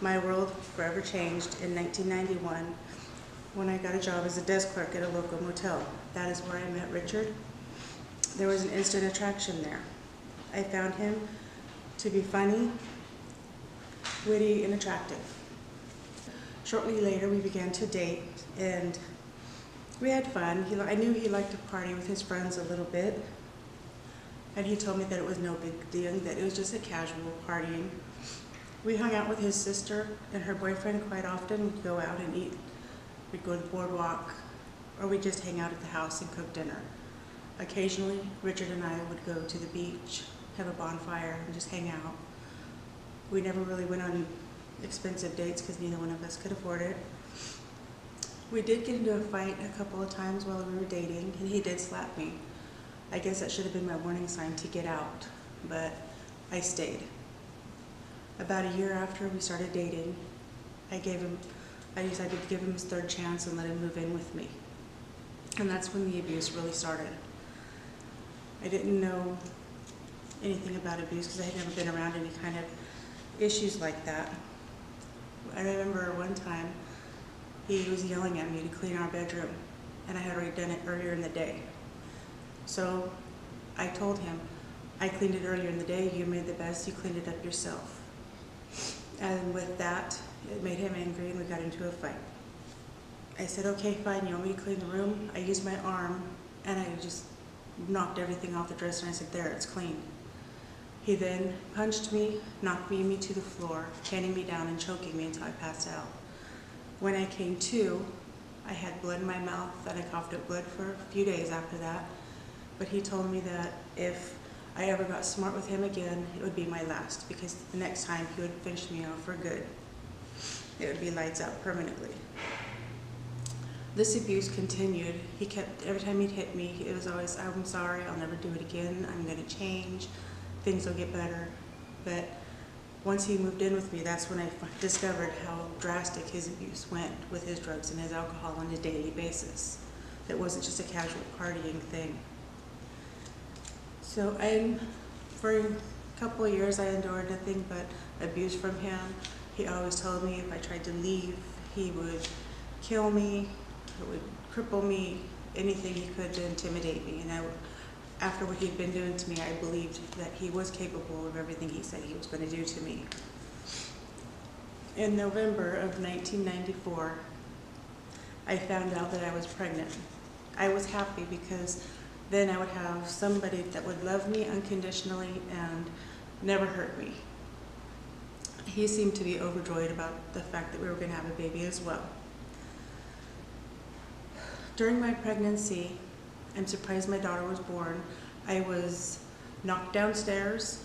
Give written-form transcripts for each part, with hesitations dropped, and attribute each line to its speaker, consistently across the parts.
Speaker 1: My world forever changed in 1991 when I got a job as a desk clerk at a local motel. That is where I met Richard. There was an instant attraction there. I found him to be funny, witty, and attractive. Shortly later, we began to date, and we had fun. I knew he liked to party with his friends a little bit, and he told me that it was no big deal, that it was just a casual partying. We hung out with his sister and her boyfriend quite often. We'd go out and eat. We'd go to the boardwalk, or we'd just hang out at the house and cook dinner. Occasionally, Richard and I would go to the beach, have a bonfire, and just hang out. We never really went on expensive dates because neither one of us could afford it. We did get into a fight a couple of times while we were dating, and he did slap me. I guess that should have been my warning sign to get out, but I stayed. About a year after we started dating, I decided to give him his third chance and let him move in with me. And that's when the abuse really started. I didn't know anything about abuse because I had never been around any kind of issues like that. I remember one time he was yelling at me to clean our bedroom, and I had already done it earlier in the day. So I told him, I cleaned it earlier in the day, you made the best, you cleaned it up yourself. And with that, it made him angry and we got into a fight. I said, okay, fine, you want me to clean the room? I used my arm and I just knocked everything off the dresser and I said, there, it's clean. He then punched me, knocked me to the floor, handing me down and choking me until I passed out. When I came to, I had blood in my mouth and I coughed up blood for a few days after that. But he told me that if I ever got smart with him again, it would be my last, because the next time he would finish me off for good. It would be lights out permanently. This abuse continued. He kept, every time he'd hit me, it was always, I'm sorry, I'll never do it again, I'm gonna change, things will get better. But once he moved in with me, that's when I discovered how drastic his abuse went with his drugs and his alcohol on a daily basis. It wasn't just a casual partying thing. So for a couple of years, I endured nothing but abuse from him. He always told me if I tried to leave, he would kill me, it would cripple me, anything he could to intimidate me. And after what he'd been doing to me, I believed that he was capable of everything he said he was going to do to me. In November of 1994, I found out that I was pregnant. I was happy because then I would have somebody that would love me unconditionally and never hurt me. He seemed to be overjoyed about the fact that we were going to have a baby as well. During my pregnancy, I'm surprised my daughter was born. I was knocked downstairs.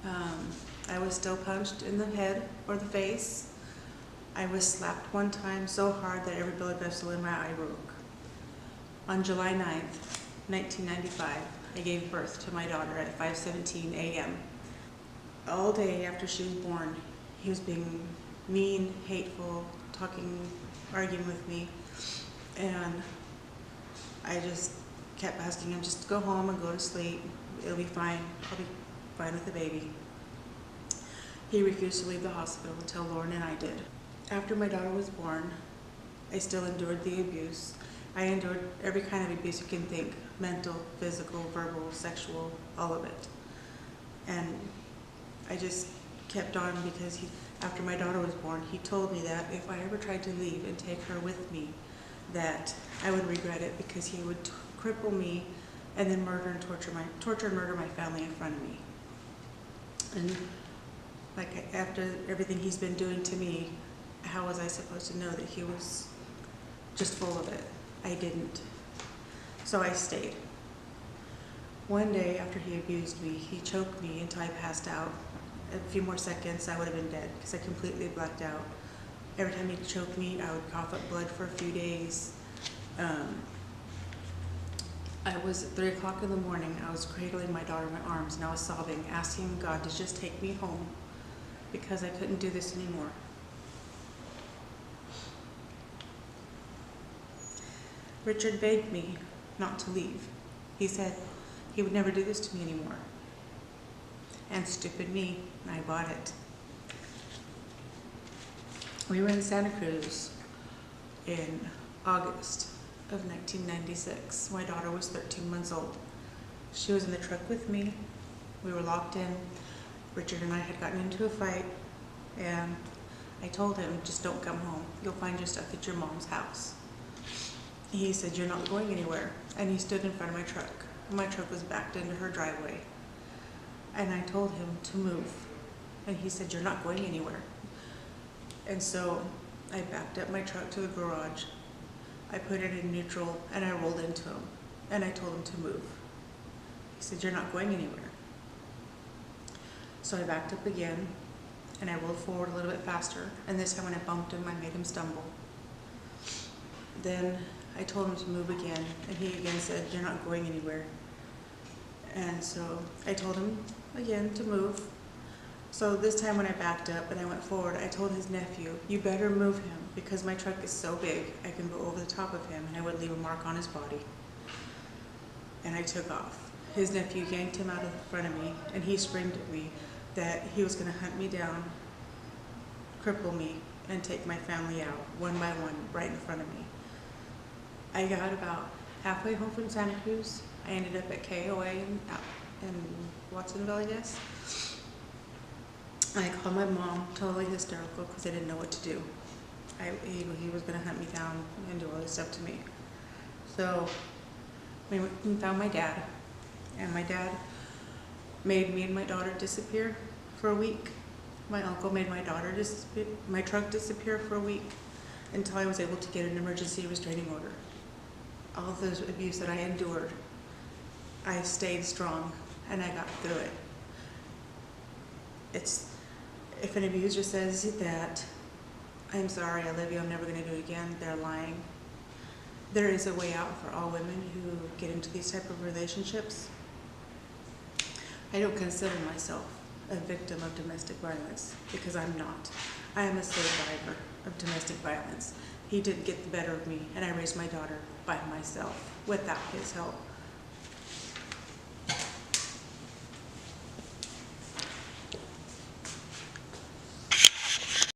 Speaker 1: I was still punched in the head or the face. I was slapped one time so hard that every blood vessel in my eye broke. On July 9th, 1995, I gave birth to my daughter at 5:17 a.m. All day after she was born, he was being mean, hateful, arguing with me, and I just kept asking him, just go home and go to sleep. It'll be fine. I'll be fine with the baby. He refused to leave the hospital until Lauren and I did. After my daughter was born, I still endured the abuse. I endured every kind of abuse you can think, mental, physical, verbal, sexual, all of it. And I just kept on because after my daughter was born, he told me that if I ever tried to leave and take her with me, that I would regret it because he would cripple me and then murder and murder my family in front of me. And like after everything he's been doing to me, how was I supposed to know that he was just full of it? I didn't. So I stayed. One day after he abused me, he choked me until I passed out. A few more seconds, I would have been dead because I completely blacked out. Every time he'd choke me, I would cough up blood for a few days. I was at 3 o'clock in the morning. I was cradling my daughter in my arms and I was sobbing, asking God to just take me home because I couldn't do this anymore. Richard begged me not to leave. He said he would never do this to me anymore. And stupid me, I bought it. We were in Santa Cruz in August of 1996. My daughter was 13 months old. She was in the truck with me. We were locked in. Richard and I had gotten into a fight, and I told him, just don't come home. You'll find your stuff at your mom's house. He said, you're not going anywhere. And he stood in front of my truck. My truck was backed into her driveway. And I told him to move. And he said, you're not going anywhere. And so I backed up my truck to the garage. I put it in neutral and I rolled into him. And I told him to move. He said, you're not going anywhere. So I backed up again and I rolled forward a little bit faster. And this time when I bumped him, I made him stumble. Then I told him to move again, and he again said, you're not going anywhere. And so I told him again to move. So this time when I backed up and I went forward, I told his nephew, you better move him because my truck is so big, I can go over the top of him and I would leave a mark on his body. And I took off. His nephew yanked him out of front of me, and he screamed at me that he was going to hunt me down, cripple me, and take my family out one by one right in front of me. I got about halfway home from Santa Cruz. I ended up at KOA in Watsonville, I guess. I called my mom, totally hysterical, because I didn't know what to do. He was going to hunt me down and do all this stuff to me. So we went and found my dad, and my dad made me and my daughter disappear for a week. My uncle made my truck disappear for a week until I was able to get an emergency restraining order. All of those abuse that I endured, I stayed strong and I got through it. If an abuser says that, I'm sorry, I love you, I'm never going to do it again, they're lying. There is a way out for all women who get into these type of relationships. I don't consider myself a victim of domestic violence because I'm not. I am a survivor of domestic violence. He didn't get the better of me, and I raised my daughter by myself without his help.